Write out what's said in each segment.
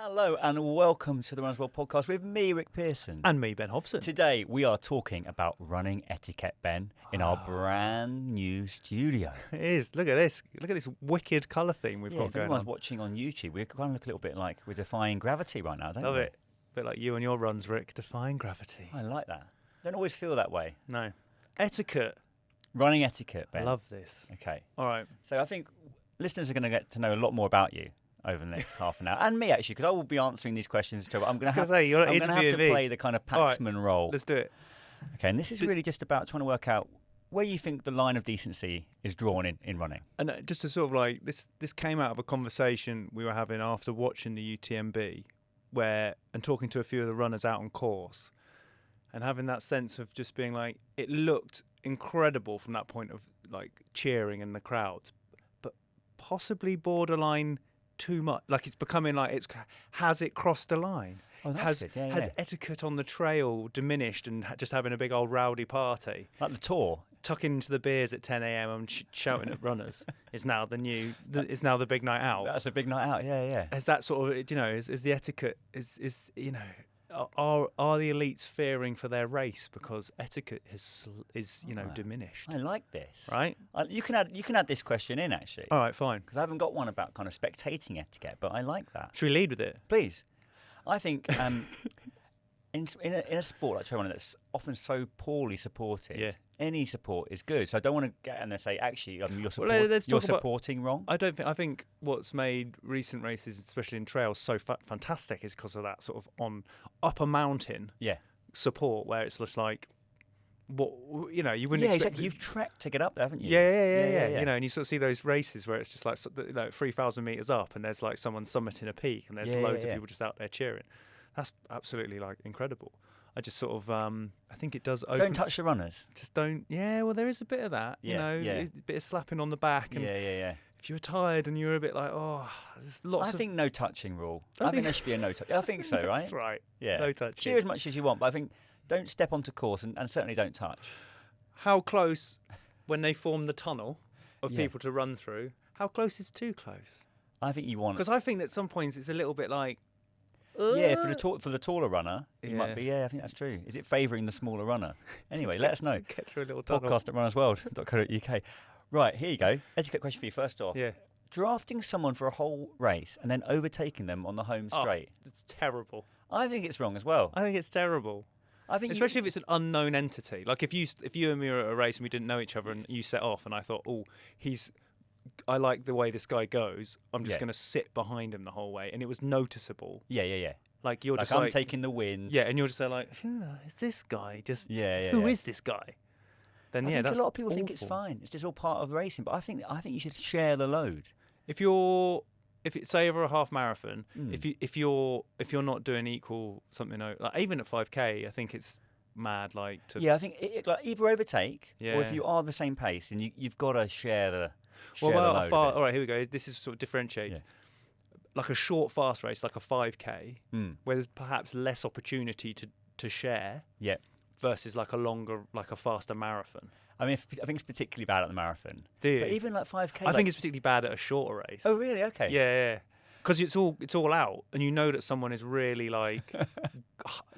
Hello and welcome to the Runners World podcast with me, Rick Pearson. And me, Ben Hobson. Today we are talking about running etiquette, Ben, in our brand new studio. It is. Look at this. Look at this wicked colour theme we've got if going anyone's on. watching on YouTube, we kind of look a little bit like we're defying gravity right now, don't we? Love it. A bit like you and your runs, Rick, defying gravity. I like that. Don't always feel that way. No. Etiquette. Running etiquette, Ben. I love this. Okay. All right. So I think listeners are going to get to know a lot more about you over the next half an hour, and me actually, because I will be answering these questions too. I'm going to have to play the kind of Paxman role. Let's do it. Okay, and this is really just about trying to work out where you think the line of decency is drawn in running. And just to sort of like this came out of a conversation we were having after watching the UTMB, and talking to a few of the runners out on course, and having that sense of just being like, it looked incredible from that point of like cheering in the crowds, but possibly borderline too much. Like it's becoming like has it crossed the line? Oh, that's good. Yeah, has etiquette on the trail diminished and just having a big old rowdy party? Like the Tour. Tucking into the beers at 10 a.m. and shouting at runners is now the big night out. That's a big night out, yeah. Is that sort of, is the etiquette, are the elites fearing for their race because etiquette is diminished? I like this. Right? You can add this question in, actually. All right, fine. Because I haven't got one about kind of spectating etiquette, but I like that. Should we lead with it? Please. I think in a sport like trail running that's often so poorly supported, any support is good. So I don't want to get in there and say, actually, you're supporting wrong. I think what's made recent races, especially in trails, so fantastic is because of that sort of on upper mountain support where it's just like, you wouldn't expect. Exactly. You've trekked to get up there, haven't you? Yeah. And you sort of see those races where it's just like 3,000 meters up, and there's like someone summiting a peak, and there's loads of people just out there cheering. That's absolutely like incredible. I just sort of, I think it does. Don't touch the runners. Just don't. Yeah. Well, there is a bit of that. A bit of slapping on the back. And if you were tired and you were a bit like, there's lots. I think no touching rule. I think there should be a no touch. I think so, right? That's right. Yeah. No touching. Cheer as much as you want, but I think don't step onto course and certainly don't touch. How close, when they form the tunnel of people to run through, how close is too close? I think you want. Because I think that at some points it's a little bit like. Yeah, for the taller runner, it might be. Yeah, I think that's true. Is it favouring the smaller runner? Anyway, let us know. Get through a little tunnel. Podcast@runnersworld.co.uk. Right, here you go. Etiquette question for you first off. Yeah. Drafting someone for a whole race and then overtaking them on the home straight. It's terrible. I think it's wrong as well. I think it's terrible. I think especially if it's an unknown entity. Like if you and me were at a race and we didn't know each other and you set off and I thought, I like the way this guy goes. I'm just going to sit behind him the whole way, and it was noticeable. Yeah. Like you're just I'm taking the wind. Yeah, and you're just there like, who is this guy? Just Who is this guy? Then I think that's a lot of people awful. think it's fine. It's just all part of racing. But I think you should share the load. If it's say over a half marathon, if you're not doing equal something like even at 5K, I think it's mad. Like I think like either overtake or if you are the same pace, and you've got to share the. All right, here we go. This is sort of differentiates. Like a short, fast race, like a 5K, where there's perhaps less opportunity to share. Yeah. Versus like a longer, like a faster marathon. I mean, I think it's particularly bad at the marathon. Do you? But even like 5K. I think it's particularly bad at a shorter race. Oh, really? Okay. Yeah. Because it's all out, and you know that someone is really like,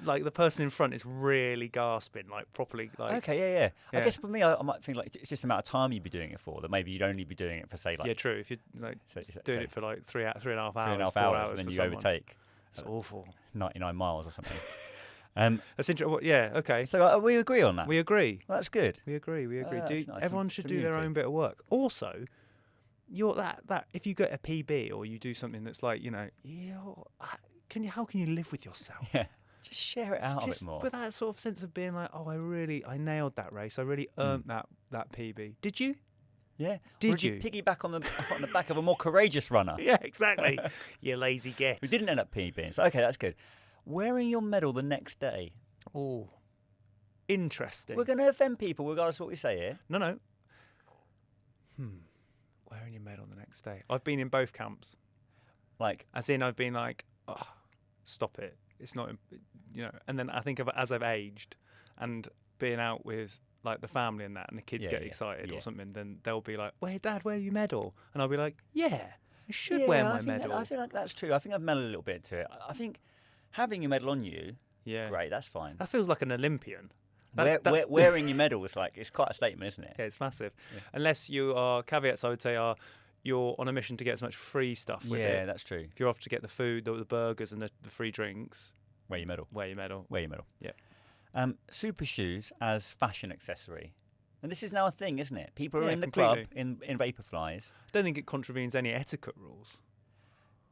like the person in front is really gasping, like properly. Like okay, yeah. I guess for me, I might think like it's just the amount of time you'd be doing it for. That maybe you'd only be doing it for say like. Yeah, true. If you're like doing it for like 3.5 hours, 4 hours, and then you overtake. That's awful. 99 miles or something. That's interesting. Yeah, okay. So we agree on that. We agree. Well, that's good. We agree. Nice. Everyone should do their own bit of work. Also, you're that if you get a PB or you do something that's like how can you live with yourself? Yeah. Just share it out a bit more. With that sort of sense of being like, I nailed that race. I really earned that PB. Did you? Yeah. Did you piggyback on the back of a more courageous runner? Yeah, exactly. You lazy git. Who didn't end up PBing. So okay, that's good. Wearing your medal the next day. Oh, interesting. We're going to offend people regardless of what we say here. No. Wearing your medal the next day. I've been in both camps. Like, as in I've been like, stop it. It's not, And then I think as I've aged and being out with like the family and that, and the kids get excited or something, then they'll be like, "Wait, Dad, where's your medal?" And I'll be like, "Yeah." I should wear my medal. I feel like that's true. I think I've meddled a little bit to it. I think having your medal on you, great, that's fine. That feels like an Olympian. Wearing your medal is like, it's quite a statement, isn't it? Yeah, it's massive. Yeah. Unless you are, caveats I would say are, you're on a mission to get as much free stuff with it. Yeah, that's true. If you're off to get the food, the burgers and the free drinks. Wear your medal. Wear your medal. Wear your medal. Yeah. Super shoes as fashion accessory. And this is now a thing, isn't it? People are in the completely. club in Vaporflies. I don't think it contravenes any etiquette rules.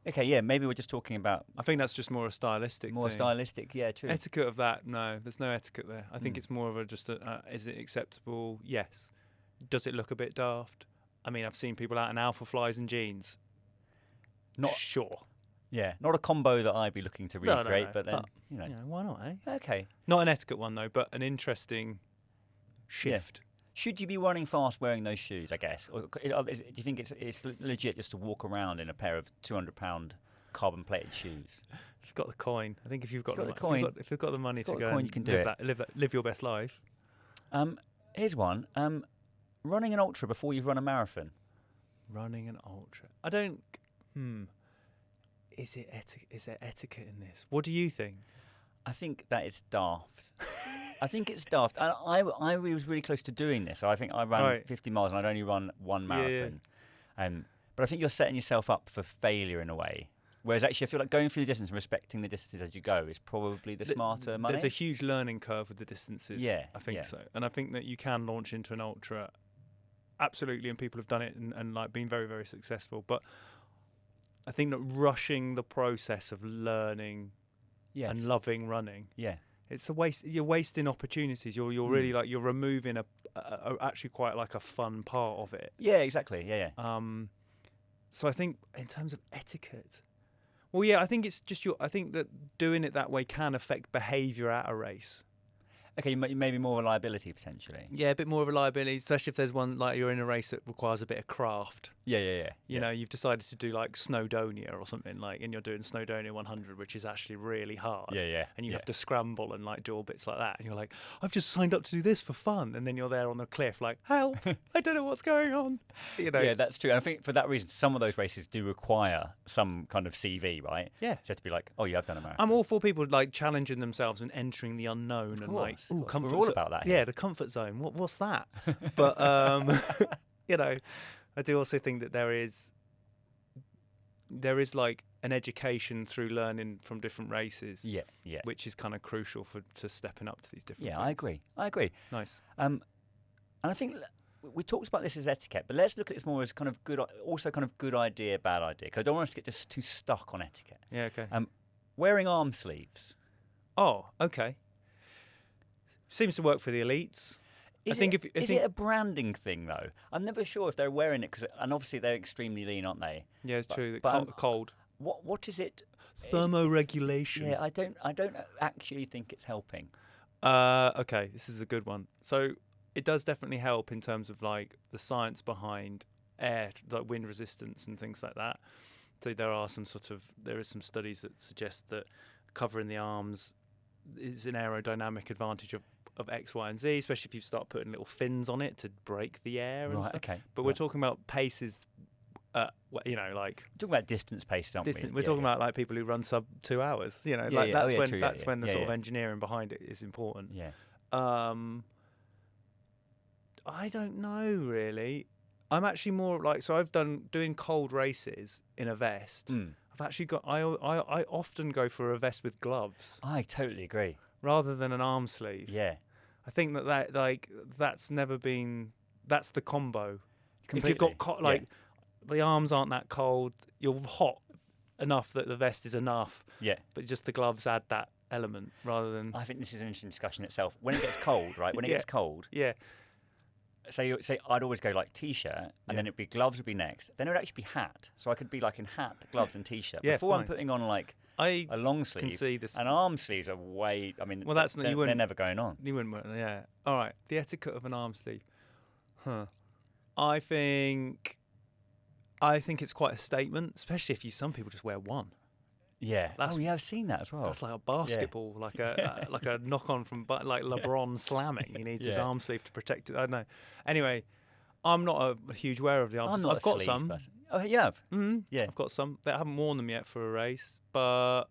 Okay, yeah, maybe we're just talking about... I think that's just more a stylistic thing. Stylistic, yeah, true. Etiquette of that, no, there's no etiquette there. I think it's more of is it acceptable? Yes. Does it look a bit daft? I mean, I've seen people out in alpha flies and jeans. Not sure. Yeah, not a combo that I'd be looking to recreate, but then, why not, eh? Okay. Not an etiquette one, though, but an interesting shift. Yeah. Should you be running fast wearing those shoes, I guess? Or do you think it's legit just to walk around in a pair of £200 carbon-plated shoes? If you've got the coin. I think if you've got the coin, if you've got the money to go coin, and you can do live your best life. Here's one. Running an ultra before you've run a marathon. Running an ultra. I don't... Is there etiquette in this? What do you think? I think that it's daft. I think it's daft. And I was really close to doing this. So I think I ran 50 miles and I'd only run one marathon. Yeah. But I think you're setting yourself up for failure in a way. Whereas actually I feel like going through the distance and respecting the distance as you go is probably the smarter money. There's a huge learning curve with the distances. Yeah. I think so. And I think that you can launch into an ultra. Absolutely. And people have done it and like been very, very successful. But I think that rushing the process of learning and loving running. Yeah. It's a waste. You're wasting opportunities. You're really like you're removing a actually quite like a fun part of it. Yeah, exactly. Yeah. So I think in terms of etiquette, well, yeah, I think it's just I think that doing it that way can affect behaviour at a race. Okay, maybe more reliability potentially. Yeah, a bit more reliability, especially if there's one like you're in a race that requires a bit of craft. Yeah. You know, you've decided to do like Snowdonia or something like, and you're doing Snowdonia 100, which is actually really hard. Yeah. And you have to scramble and like do all bits like that, and you're like, I've just signed up to do this for fun, and then you're there on the cliff like, help! I don't know what's going on. You know. Yeah, that's true. And I think for that reason, some of those races do require some kind of CV, right? Yeah. So you have to be like, oh, you have done a marathon. I'm all for people like challenging themselves and entering the unknown and like, ooh, comfort. We're all about that. Yeah, the comfort zone. What's that? But you know, I do also think that there is like an education through learning from different races. Yeah. Which is kind of crucial to stepping up to these different. Yeah, things. I agree. Nice. And I think we talked about this as etiquette, but let's look at this more as kind of good idea, bad idea. Because I don't want us to get just too stuck on etiquette. Yeah. Okay. Wearing arm sleeves. Oh, okay. Seems to work for the elites. Is it a branding thing though? I'm never sure if they're wearing it and obviously they're extremely lean, aren't they? Yeah, it's true. Cold. What is it? Thermoregulation. Yeah, I don't actually think it's helping. Okay, this is a good one. So it does definitely help in terms of like the science behind air, like wind resistance and things like that. So there is some studies that suggest that covering the arms is an aerodynamic advantage of X, Y, and Z, especially if you start putting little fins on it to break the air and stuff. Okay. But we're talking about paces, like... We're talking about distance pace, aren't we? We're talking about like people who run sub 2 hours, you know, that's when the sort of engineering behind it is important. Yeah. I don't know, really. I'm actually more like, so I've doing cold races in a vest. I've actually got, I often go for a vest with gloves. I totally agree. Rather than an arm sleeve. Yeah. I think that's never been, that's the combo. Completely. If you've got the arms aren't that cold, you're hot enough that the vest is enough. Yeah. But just the gloves add that element rather than. I think this is an interesting discussion itself. When it gets cold, right? When it gets cold. Yeah. So I'd always go like t-shirt, and then it'd be gloves would be next. Then it would actually be hat. So I could be like in hat, gloves, and t-shirt. Before I'm putting on like a long sleeve. Can see this. And arm sleeves are way. I mean, well, they're never going on. You wouldn't. Yeah. All right. The etiquette of an arm sleeve. I think it's quite a statement, especially if some people just wear one. Yeah. I've seen that as well. That's like a basketball, like a knock on from like LeBron slamming. He needs his arm sleeve to protect it. I don't know. Anyway, I'm not a huge wearer of the arms. I'm not I've got some. Person. Oh, you have? Mm-hmm. Yeah. I've got some. I haven't worn them yet for a race, but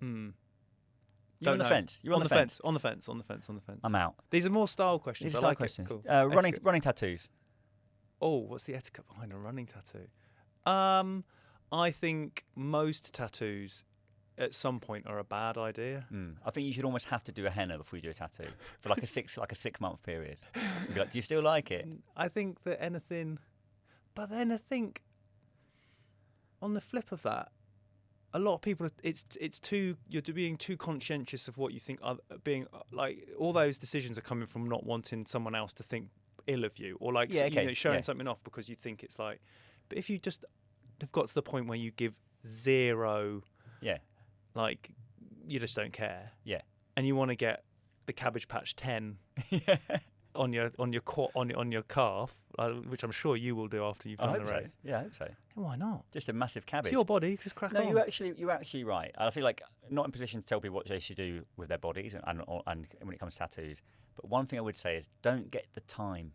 You're on the fence. You're on the fence. On the fence. I'm out. These are more style questions. These are style questions. Cool. Running tattoos. Oh, what's the etiquette behind a running tattoo? I think most tattoos at some point are a bad idea. I think you should almost have to do a henna before you do a tattoo for like a 6-month period. You'd be like, do you still like it? I think that anything, but then I think on the flip of that, a lot of people, you're being too conscientious of what you think. Being like all those decisions are coming from not wanting someone else to think ill of you, or like showing something off because you think it's like. But if you just have got to the point where you give zero, like you just don't care, and you want to get the Cabbage Patch 10 on your calf, which I'm sure you will do after you've done the race. So. Yeah, I hope so. And why not? Just a massive cabbage. It's your body, just crack on. No, you're actually right. I feel like not in position to tell people what they should do with their bodies and when it comes to tattoos. But one thing I would say is don't get the time.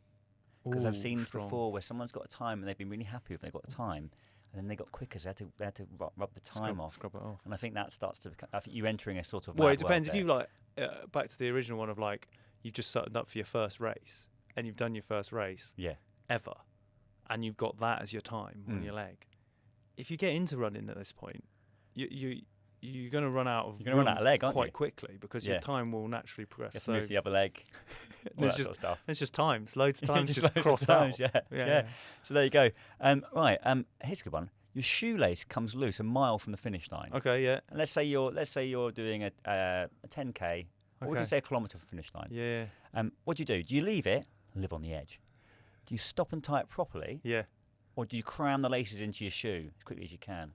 Because I've seen this before where someone's got a time and they've been really happy if they've got the time, and then they got quicker, so they had to rub the time off. Scrub it off. And I think that starts to become, I think you're entering a sort of. Well, it depends. If you like, back to the original one of like, you've just signed up for your first race and you've done your first race ever, and you've got that as your time on your leg. If you get into running at this point, you're going to run out of leg, aren't quite you? quickly because your time will naturally progress. You have to move the other leg. There's sort of stuff. It's just times, loads of times, just loads crossed of times, out. Yeah. So there you go. Right. Here's a good one. Your shoelace comes loose a mile from the finish line. Okay. Yeah. And let's say you're doing a 10k, or we can say a kilometre from the finish line. Yeah. What do? Do you leave it? Live on the edge. Do you stop and tie it properly? Yeah. Or do you cram the laces into your shoe as quickly as you can?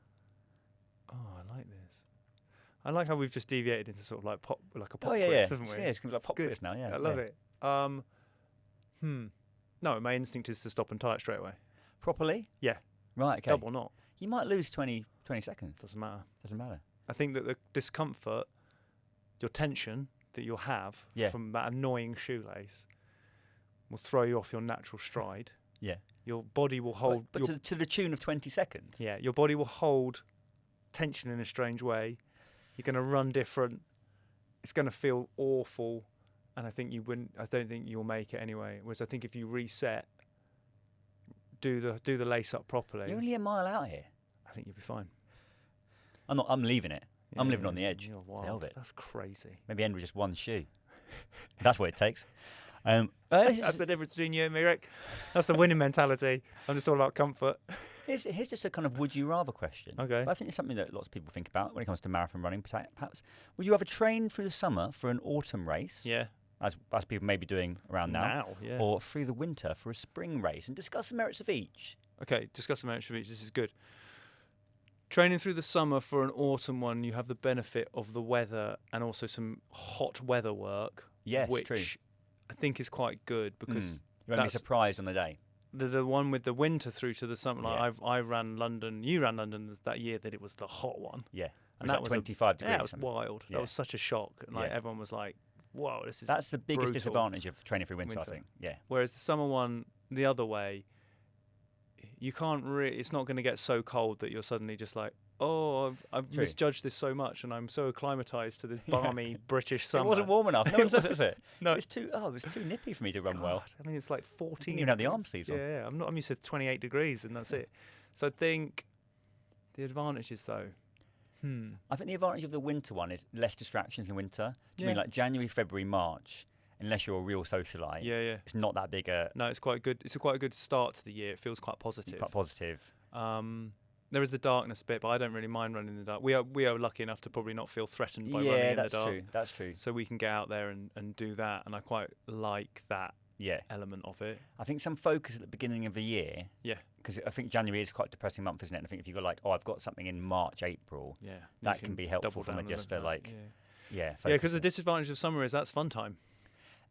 Oh, I like this. I like how we've just deviated into sort of like a pop quiz, haven't we? Yeah, it's going to be like pop quiz now, yeah. I love it. No, my instinct is to stop and tie it straight away. Properly? Yeah. Right, okay. Double knot. You might lose 20 seconds. Doesn't matter. I think that the discomfort, your tension that you'll have from that annoying shoelace will throw you off your natural stride. Yeah. Your body will hold... But to the tune of 20 seconds? Yeah, your body will hold tension in a strange way. You're going to run different. It's going to feel awful, and I don't think you'll make it anyway. Whereas I think if you reset, do the lace up properly. You're only a mile out here. I think you'll be fine. I'm leaving it. Yeah, I'm living on the edge. You're wild. That's crazy. Maybe end with just one shoe. That's what it takes. That's the difference between you and me, Rick. That's the winning mentality. I'm just all about comfort. Here's just a kind of would you rather question. Okay. But I think it's something that lots of people think about when it comes to marathon running, perhaps. Would you rather train through the summer for an autumn race? Yeah. As people may be doing around now. Yeah. Or through the winter for a spring race, and discuss the merits of each. Okay, discuss the merits of each. This is good. Training through the summer for an autumn one, you have the benefit of the weather and also some hot weather work. Yes, which true. I think is quite good because you won't be surprised on the day. The one with the winter through to the summer. Like I ran London. You ran London that year that it was the hot one. Yeah, and that was 25 degrees. Yeah, it was wild. Yeah. That was such a shock, and like everyone was like, "Whoa, this is." That's the biggest brutal. disadvantage of training through winter, I think. Yeah. Whereas the summer one, the other way, you can't really. It's not going to get so cold that you're suddenly just like, oh, I've misjudged this so much, and I'm so acclimatized to this balmy British summer. It wasn't warm enough. No one says it, was it? No, it was too nippy for me to run well. I mean, it's like 14. You didn't even have the arm sleeves on. Yeah, I'm used to 28 degrees, and that's it. So I think the advantages, though. I think the advantage of the winter one is less distractions in winter. Do you mean like January, February, March? Unless you're a real socialite, it's not that big a. No, it's quite good. It's quite a good start to the year. It feels quite positive. Quite positive. There is the darkness bit, but I don't really mind running in the dark. We are lucky enough to probably not feel threatened by running in the dark. Yeah, that's true. So we can get out there and do that, and I quite like that element of it. I think some focus at the beginning of the year. Yeah. Because I think January is quite a depressing month, isn't it? And I think if you've got like, I've got something in March, April, that can be helpful from just like, because the disadvantage of summer is that's fun time.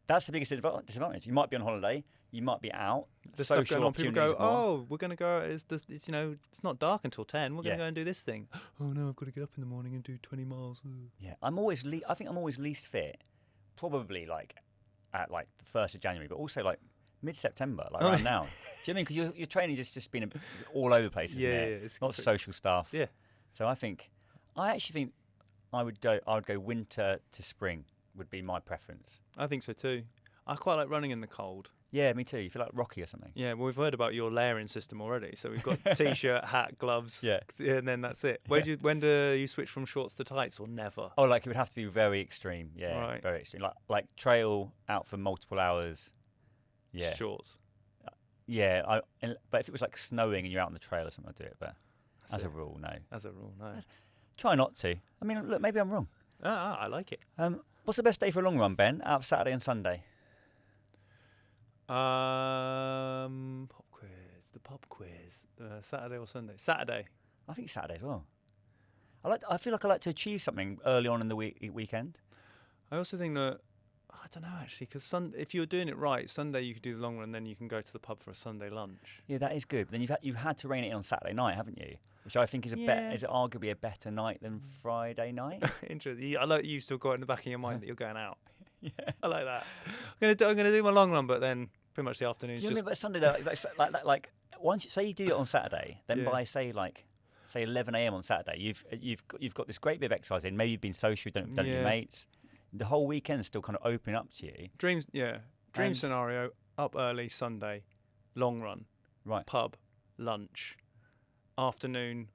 That's the biggest disadvantage. You might be on holiday, you might be out. There's stuff going on. People go, we're going to go. It's it's not dark until 10. We're going to go and do this thing. Oh no, I've got to get up in the morning and do 20 miles. Yeah, I think I'm always least fit, probably like at like the 1st of January, but also like mid-September, like around now. Do you know what I mean? Because your training just been all over the place, isn't it? It's not social stuff. Yeah. So I actually think I would go winter to spring would be my preference. I think so too. I quite like running in the cold. Yeah, me too. You feel like Rocky or something. Yeah, well, we've heard about your layering system already. So we've got t-shirt, hat, gloves, and then that's it. When do you switch from shorts to tights, or never? Oh, like it would have to be very extreme. Yeah, right. Very extreme. Like trail out for multiple hours. Yeah. Shorts. Yeah, but if it was like snowing and you're out on the trail or something, I'd do it. But as a rule, no. As a rule, no. Try not to. I mean, look, maybe I'm wrong. I like it. What's the best day for a long run, Ben? Out of Saturday and Sunday? Pop quiz. The pop quiz. Saturday or Sunday? Saturday. I think Saturday as well. I feel like I like to achieve something early on in the weekend. I also think that I don't know actually, because if you're doing it right, Sunday you could do the long run, then you can go to the pub for a Sunday lunch. Yeah, that is good. But then you've had to rein it in on Saturday night, haven't you? Which I think is is arguably a better night than Friday night. Interesting. I like you still got in the back of your mind that you're going out. Yeah, I like that. I'm gonna do my long run, but then pretty much the afternoon's just. But Sunday though, like once say you do it on Saturday, then by say 11 a.m. on Saturday, you've got this great bit of exercise in. Maybe you've been social, done with your mates. The whole weekend's still kind of opening up to you. Dream scenario: up early Sunday, long run, right? Pub, lunch, afternoon,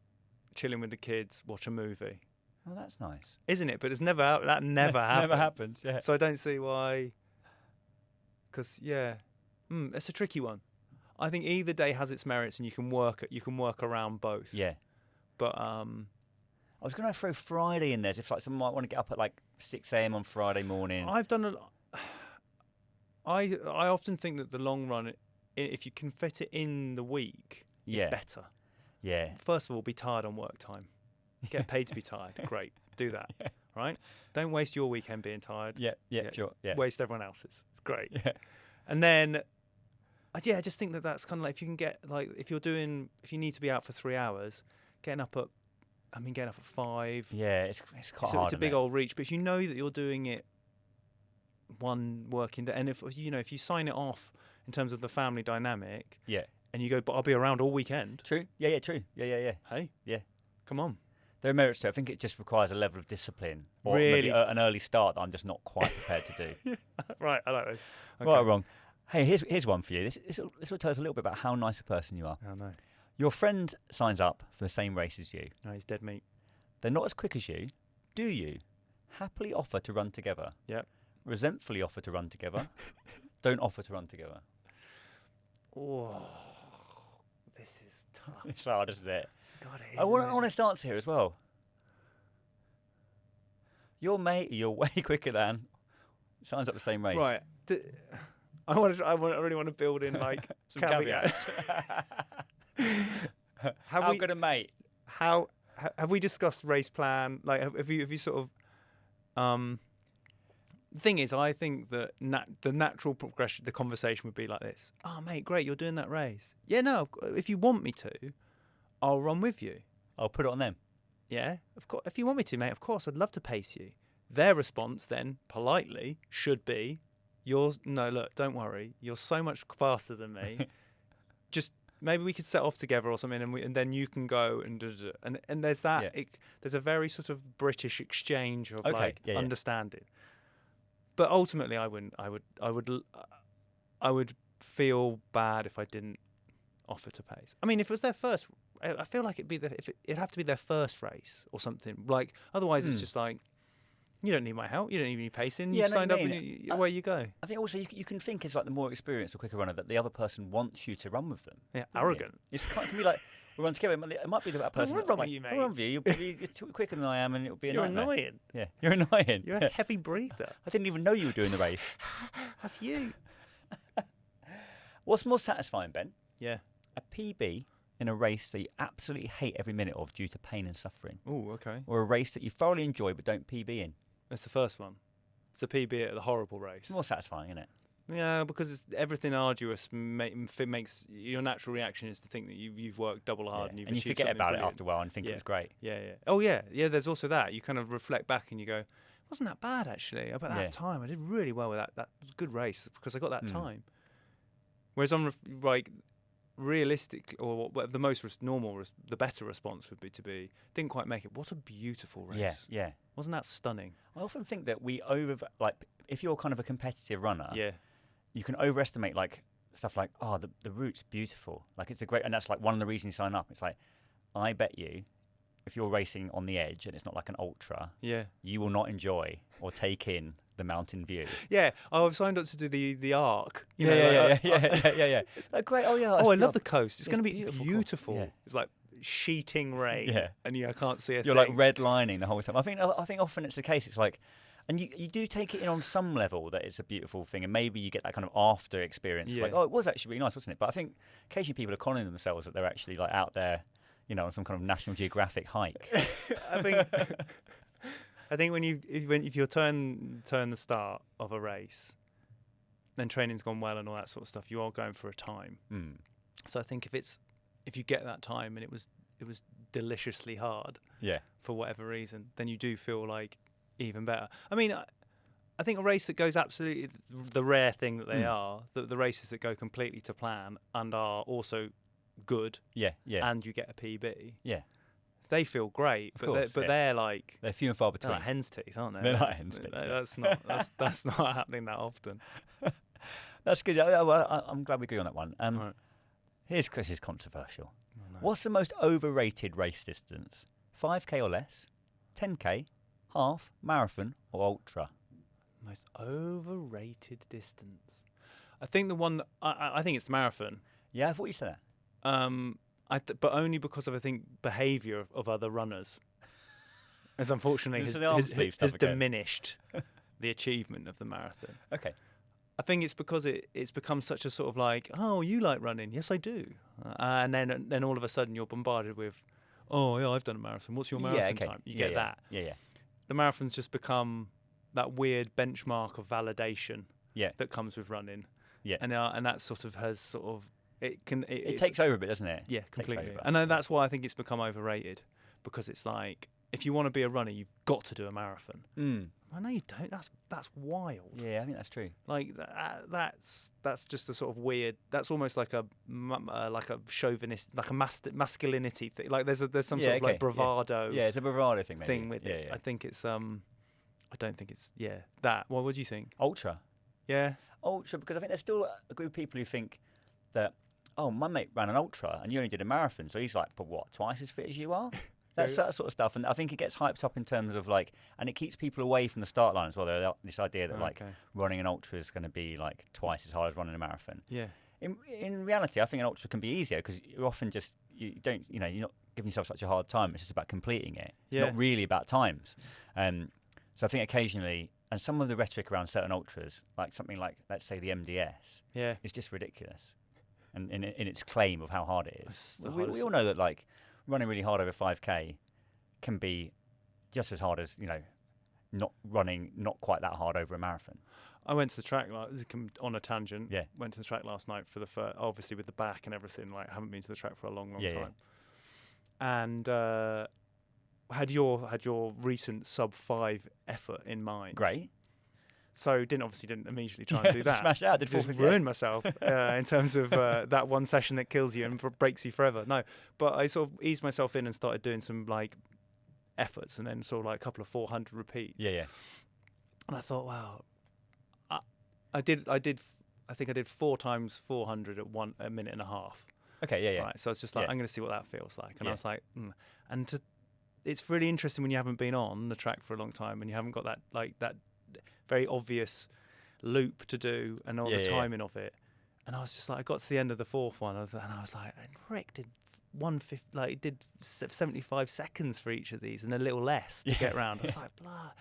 chilling with the kids, watch a movie. Oh, that's nice, isn't it? But it's never that never happens. Never happens. Yeah. So I don't see why. Because it's a tricky one. I think either day has its merits, and you can work around both. Yeah. But I was going to throw Friday in there, if like someone might want to get up at like 6 a.m. on Friday morning. I've done I often think that the long run, if you can fit it in the week, is better. Yeah. First of all, be tired on work time. Get paid to be tired. Great. Do that. Yeah. Right? Don't waste your weekend being tired. Yeah, sure. Yeah. Waste everyone else's. It's great. Yeah. And then, I just think that's kind of like if you can get, like, if you need to be out for 3 hours, getting up at 5. Yeah, it's quite hard. It's a big old reach. But if you know that you're doing it one working day, and if you sign it off in terms of the family dynamic, and you go, but I'll be around all weekend. True. Yeah, true. Yeah. Hey. Yeah. Come on. There are merits to it. I think it just requires a level of discipline, or really? maybe an early start that I'm just not quite prepared to do. Right, I like this. Okay. Right or wrong. Hey, here's one for you. This will tell us a little bit about how nice a person you are. Oh, no. Your friend signs up for the same race as you. No, he's dead meat. They're not as quick as you. Do you happily offer to run together? Yep. Resentfully offer to run together? Don't offer to run together? Oh, this is tough. It's hard, isn't it? God, I want an honest answer here as well. Your mate, you're way quicker than, signs up the same race. Right. I really want to build in like some caveats. How good a mate? How have we discussed race plan? Like, have you sort of? The thing is, I think that the natural progression, the conversation would be like this: "Oh, mate, great, you're doing that race. Yeah, no, if you want me to, I'll run with you. I'll put it on them. Yeah, of course. If you want me to, mate, of course, I'd love to pace you." Their response then, politely, should be, "No, look, don't worry. You're so much faster than me. Just maybe we could set off together or something, and then you can go and there's that. Yeah. There's a very sort of British exchange of understanding. But ultimately, I would feel bad if I didn't offer to pace. I mean, if it was their first, I feel like it'd have to be their first race or something. Like otherwise, it's just like, you don't need my help. You don't need me pacing. You've signed up and away you go. I think also you can think as like the more experienced or quicker runner that the other person wants you to run with them. Yeah, arrogant. It can be like, we run together. It might be that person. I'll run with you, mate. I'll run with you. You're quicker than I am, and it'll be a nightmare. You're annoying. Yeah, you're annoying. You're a heavy breather. I didn't even know you were doing the race. That's you. What's more satisfying, Ben? Yeah. A PB in a race that you absolutely hate every minute of due to pain and suffering. Oh, okay. Or a race that you thoroughly enjoy but don't PB in. That's the first one. It's the PB at the horrible race. It's more satisfying, isn't it? Yeah, because everything arduous makes your natural reaction is to think that you've worked double hard and you forget about it after a while and think it was great. Yeah. Oh yeah. There's also that you kind of reflect back and you go, it wasn't that bad actually. About that time, I did really well with that. That was a good race because I got that time. Whereas on realistic, or the most normal, the better response would be didn't quite make it. What a beautiful race! Yeah. Wasn't that stunning? I often think that if you're kind of a competitive runner, you can overestimate like stuff like, oh, the route's beautiful, like it's a great, and that's like one of the reasons you sign up. It's like, I bet you, if you're racing on the edge and it's not like an ultra, you will not enjoy or take in the mountain view. Yeah, I've signed up to do the arc. Yeah. It's like, great. Oh yeah. I love the coast. It's going to be beautiful. Yeah. It's like sheeting rain. Yeah, and I can't see a thing. You're like redlining the whole time. I think often it's the case. It's like, and you do take it in on some level that it's a beautiful thing, and maybe you get that kind of after experience. Like, oh, it was actually really nice, wasn't it? But I think occasionally people are conning themselves that they're actually like out there, on some kind of National Geographic hike. I think if you turn the start of a race, then training's gone well and all that sort of stuff, you are going for a time. So I think if you get that time and it was deliciously hard, for whatever reason, then you do feel like even better. I mean, I think a race that goes absolutely, the rare thing that they are, the races that go completely to plan and are also good, and you get a PB, they feel great, but they're like, they're few and far between. They're like hen's teeth, aren't they? They're like hen's teeth. That's not happening that often. That's good. I'm glad we agree on that one. Right. Here's Chris's controversial. Oh, no. What's the most overrated race distance? 5k or less, 10k, half, marathon, or ultra? Most overrated distance. I think the one that I think it's the marathon. Yeah, I thought you said that. But only because of, I think, behaviour of other runners, as unfortunately has diminished the achievement of the marathon. Okay. I think it's because it's become such a sort of like, oh, you like running? Yes, I do. And then all of a sudden you're bombarded with, oh, yeah, I've done a marathon. What's your marathon time? You get that. Yeah. The marathon's just become that weird benchmark of validation that comes with running. Yeah. And that sort of has sort of, it takes over a bit, doesn't it? Yeah, completely. And that's why I think it's become overrated, because it's like, if you want to be a runner, you've got to do a marathon. I know you don't. That's wild. Yeah, I think that's true. Like that's just a sort of weird. That's almost like a chauvinist, like a masculinity thing. Like there's some sort of like bravado. Yeah, it's a bravado thing. Maybe. With it. I think it's I don't think it's that. Well, what do you think? Ultra. Yeah. Ultra, because I think there's still a group of people who think that, oh, my mate ran an ultra and you only did a marathon, so he's like, but what, twice as fit as you are? That's that sort of stuff, and I think it gets hyped up in terms of like, and it keeps people away from the start line as well. This idea that running an ultra is going to be like twice as hard as running a marathon. Yeah. In reality, I think an ultra can be easier because you often just you're not giving yourself such a hard time. It's just about completing it. It's not really about times. So I think occasionally, and some of the rhetoric around certain ultras, like something like, let's say, the MDS, is just ridiculous, and in its claim of how hard it is. We all know that like running really hard over 5k can be just as hard as not running not quite that hard over a marathon. I went to the track on a tangent. Yeah, went to the track last night for the first, obviously with the back and everything. Like, I haven't been to the track for a long time. And had your recent sub 5 effort in mind. Great. So didn't immediately try and do that. Smash out. Just ruined myself in terms of that one session that kills you and breaks you forever. No, but I sort of eased myself in and started doing some like efforts, and then sort of like a couple of 400 repeats. Yeah. And I thought, wow, I think I did 4 times 400 at a minute and a half. Okay, yeah. Right, so I was just like, I'm going to see what that feels like, and I was like, it's really interesting when you haven't been on the track for a long time and you haven't got that very obvious loop to do and all the timing of it. And I was just like, I got to the end of the 4th one and I was like, Rick did 150, like it did 75 seconds for each of these and a little less to get around. I was like, blah,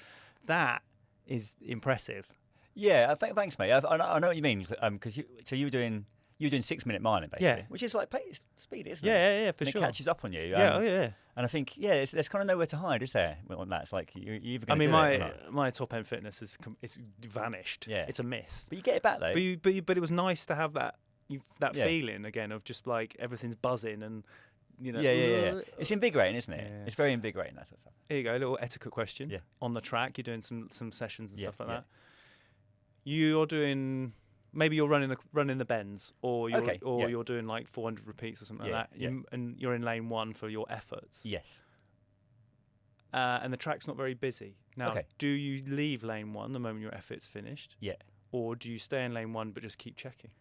that is impressive. Yeah, thanks, mate. I know what you mean. Because you were doing 6-minute miling basically, which is like pace speed, isn't it? Yeah, for sure. It catches up on you. Yeah. And I think there's kind of nowhere to hide, is there? On that, it's like you either. I mean, my top end fitness is vanished. Yeah, it's a myth. But you get it back though. But it was nice to have that feeling again of just like everything's buzzing and. Yeah. It's invigorating, isn't it? Yeah. It's very invigorating, that sort of stuff. Here you go, a little etiquette question. Yeah. On the track, you're doing some sessions and stuff like that. You're doing maybe you're running the bends, or you're yeah. you're doing like 400 repeats or something Yeah, like that, and you're in lane 1 for your efforts. Yes. And the track's not very busy. Now, do you leave lane 1 the moment your effort's finished? Yeah. Or do you stay in lane 1 but just keep checking?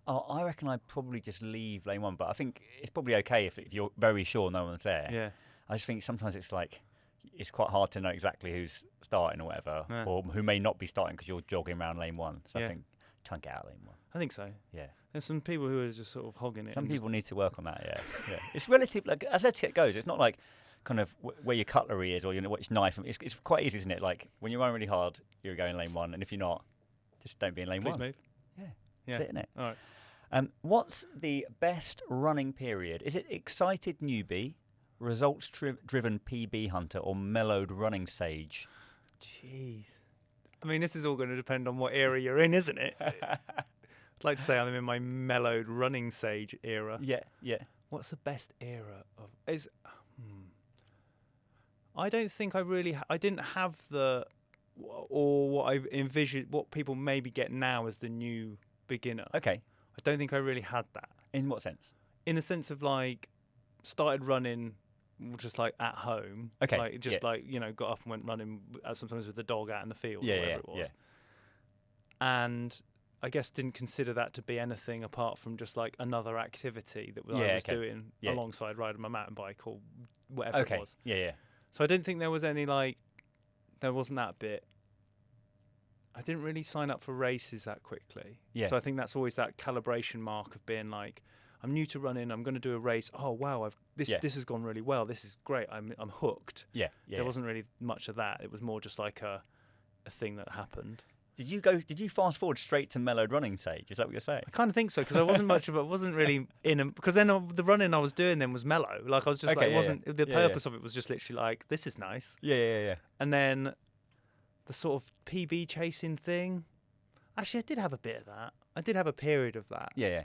Oh, I reckon I'd probably just leave lane 1, but I think it's probably okay if you're very sure no one's there. Yeah. I just think sometimes it's like it's quite hard to know exactly who's starting or whatever, or who may not be starting because you're jogging around lane 1. So I think try and get out lane 1. I think so. Yeah. There's some people who are just sort of hogging it. Some people need to work on that. Yeah. It's relative. Like as etiquette goes, it's not like kind of where your cutlery is or which knife. It's quite easy, isn't it? Like when you're running really hard, you're going lane 1, and if you're not, just don't be in lane 1. Please move. Yeah. That's it, isn't it? All right. What's the best running period? Is it excited newbie, results-driven PB hunter, or mellowed running sage? Jeez. I mean, this is all going to depend on what era you're in, isn't it? I'd like to say I'm in my mellowed running sage era. Yeah. What's the best era of? I don't think I didn't have or what I envisioned, what people maybe get now as the new beginner. Okay. I don't think I really had that. In what sense? In the sense of like, started running just like at home. Okay. Like just like, got up and went running sometimes with the dog out in the field or whatever it was. Yeah. And I guess didn't consider that to be anything apart from just like another activity that I was doing alongside riding my mountain bike or whatever it was. Yeah. So I didn't think there was any there wasn't that bit. I didn't really sign up for races that quickly. Yeah. So I think that's always that calibration mark of being like, I'm new to running. I'm going to do a race. Oh wow, this has gone really well. This is great. I'm hooked. Yeah. There wasn't really much of that. It was more just like a thing that happened. Did you fast forward straight to mellowed running sage? Is that what you're saying? I kind of think so because I wasn't much of it. Wasn't really because then the running I was doing then was mellow. Like I was just the purpose of it was just literally like, this is nice. Yeah. And then the sort of PB chasing thing. Actually, I did have a bit of that. I did have a period of that. Yeah.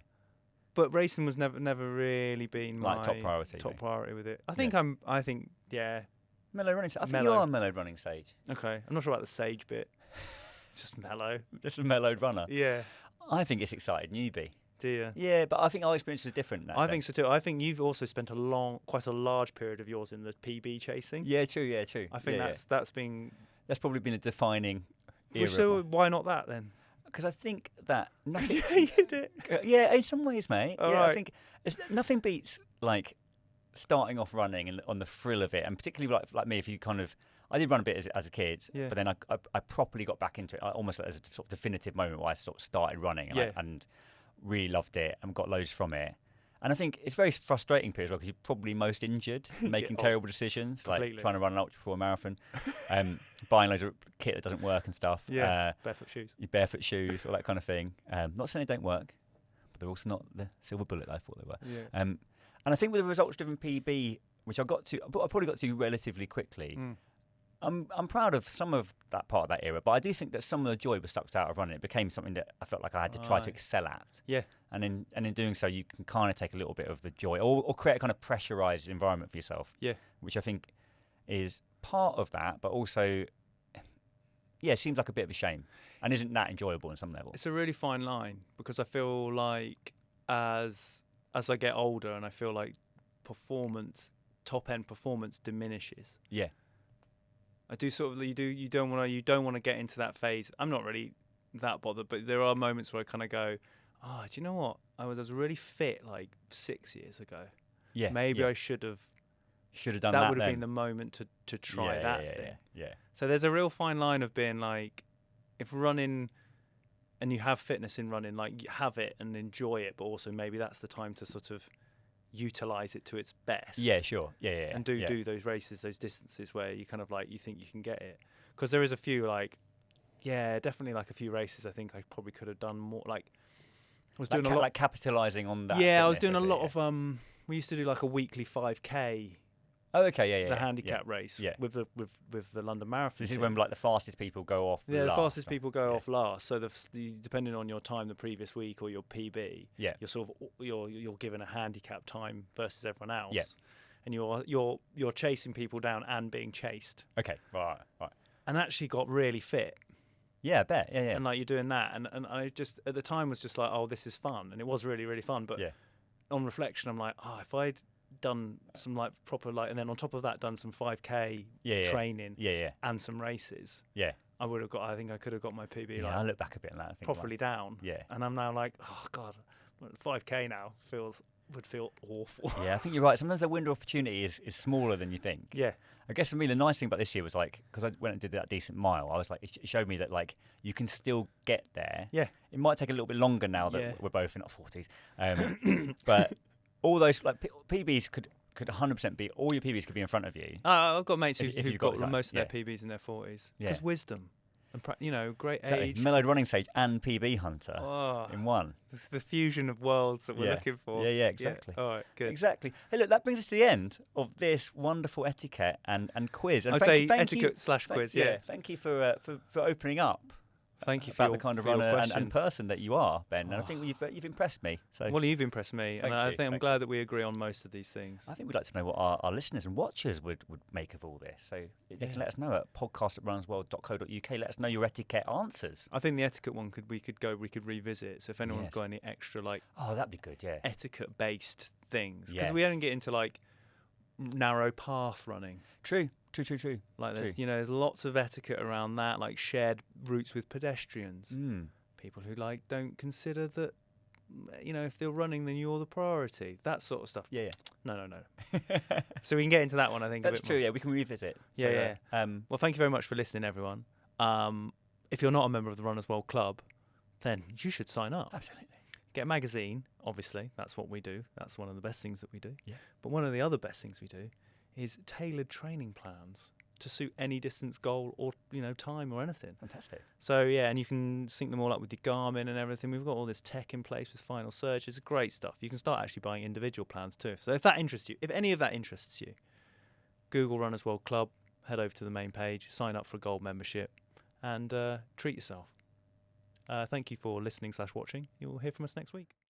But racing was never really been my top priority. Top priority with it. I think mellow running. I think you are a mellowed running sage. Okay, I'm not sure about the sage bit. Just mellow. Just a mellowed runner. Yeah. I think it's excited newbie. Do you? Yeah, but I think our experience is different. I think so too. I think you've also spent quite a large period of yours in the PB chasing. Yeah, true. I think that's probably been a defining era. So why not that then? Because I think that nothing. You hated it. Yeah, in some ways, mate. All right. I think nothing beats like starting off running and on the thrill of it, and particularly like me, if you kind of. I did run a bit as a kid, but then I properly got back into it, almost like as a sort of definitive moment where I sort of started running and really loved it and got loads from it. And I think it's a very frustrating period as well because you're probably most injured, making terrible decisions, completely. Like trying to run an ultra before a marathon, buying loads of kit that doesn't work and stuff. Yeah, barefoot shoes. Your barefoot shoes, all that kind of thing. Not saying they don't work, but they're also not the silver bullet that I thought they were. Yeah. And I think with the results-driven PB, which I probably got to relatively quickly. I'm proud of some of that part of that era, but I do think that some of the joy was sucked out of running. It became something that I felt like I had to try to excel at. Yeah. And in doing so, you can kind of take a little bit of the joy or create a kind of pressurized environment for yourself. Yeah. Which I think is part of that, but also, seems like a bit of a shame and isn't that enjoyable on some level. It's a really fine line because I feel like as I get older and I feel like top end performance diminishes. Yeah. I do sort of you don't want to get into that phase. I'm not really that bothered, but there are moments where I kind of go, do you know what? I was really fit like 6 years ago. Yeah. Maybe I should have done that. That would have been the moment to try that thing. Yeah. So there's a real fine line of being like, if running and you have fitness in running, like you have it and enjoy it, but also maybe that's the time to sort of utilize it to its best. Yeah, sure. Yeah. And do those races, those distances where you kind of like, you think you can get it. Because there is a few definitely like a few races I think I probably could have done more. Like I was doing a lot like capitalizing on that. Yeah, I was doing a lot of we used to do like a weekly 5K. Oh, okay, yeah. The handicap race with the London Marathon. So this is when like the fastest people go off. Yeah, the fastest people go off last. So depending on your time the previous week or your PB, you're sort of you're given a handicap time versus everyone else. Yeah. And you're chasing people down and being chased. Okay, right. And actually got really fit. Yeah, I bet. Yeah, yeah. And like you're doing that, and I just at the time was just like, oh, this is fun, and it was really really fun. But on reflection, I'm like, oh, if I'd done some like proper like, and then on top of that, done some 5K training, and some races, I would have got. I think I could have got my PB. Yeah, like, I look back a bit on that. I think properly down. Yeah, and I'm now like, oh god, 5K now would feel awful. Yeah, I think you're right. Sometimes the window of opportunity is smaller than you think. Yeah. I guess for me, the nice thing about this year was like, because I went and did that decent mile, I was like, it showed me that like you can still get there. Yeah. It might take a little bit longer now that we're both in our 40s. But all those like PBs could 100% be, all your PBs could be in front of you. I've got mates if who've you've got got most of their PBs in their 40s. Because wisdom. And great age. Mellowed running stage and PB hunter in one. The fusion of worlds that we're looking for. Yeah, exactly. Yeah. All right, good. Exactly. Hey, look, that brings us to the end of this wonderful etiquette and quiz. And I'd say etiquette/quiz. Yeah. Thank you for opening up. Thank you for the kind of runner and person that you are, Ben. And I think you've impressed me. So well, you've impressed me, and I think I'm glad that we agree on most of these things. I think we'd like to know what our listeners and watchers would make of all this. So they can let us know at podcast@runnersworld.co.uk. Let us know your etiquette answers. I think the etiquette one we could revisit. So if anyone's got any extra like that'd be good. Yeah, etiquette based things, because we don't get into like narrow path running. True. Like there's lots of etiquette around that, like shared routes with pedestrians. People who like don't consider that, if they're running, then you're the priority. That sort of stuff. Yeah. No. So we can get into that one, I think. That's true. Yeah, we can revisit. Yeah. Well, thank you very much for listening, everyone. If you're not a member of the Runners World Club, then you should sign up. Absolutely. Get a magazine, obviously. That's what we do. That's one of the best things that we do. Yeah. But one of the other best things we do is tailored training plans to suit any distance goal or time or anything. Fantastic. So and you can sync them all up with your Garmin and everything. We've got all this tech in place with Final Search. It's great stuff. You can start actually buying individual plans too. So if any of that interests you, Google Runners World Club, head over to the main page, sign up for a gold membership, and treat yourself. Thank you for listening/watching. You'll hear from us next week.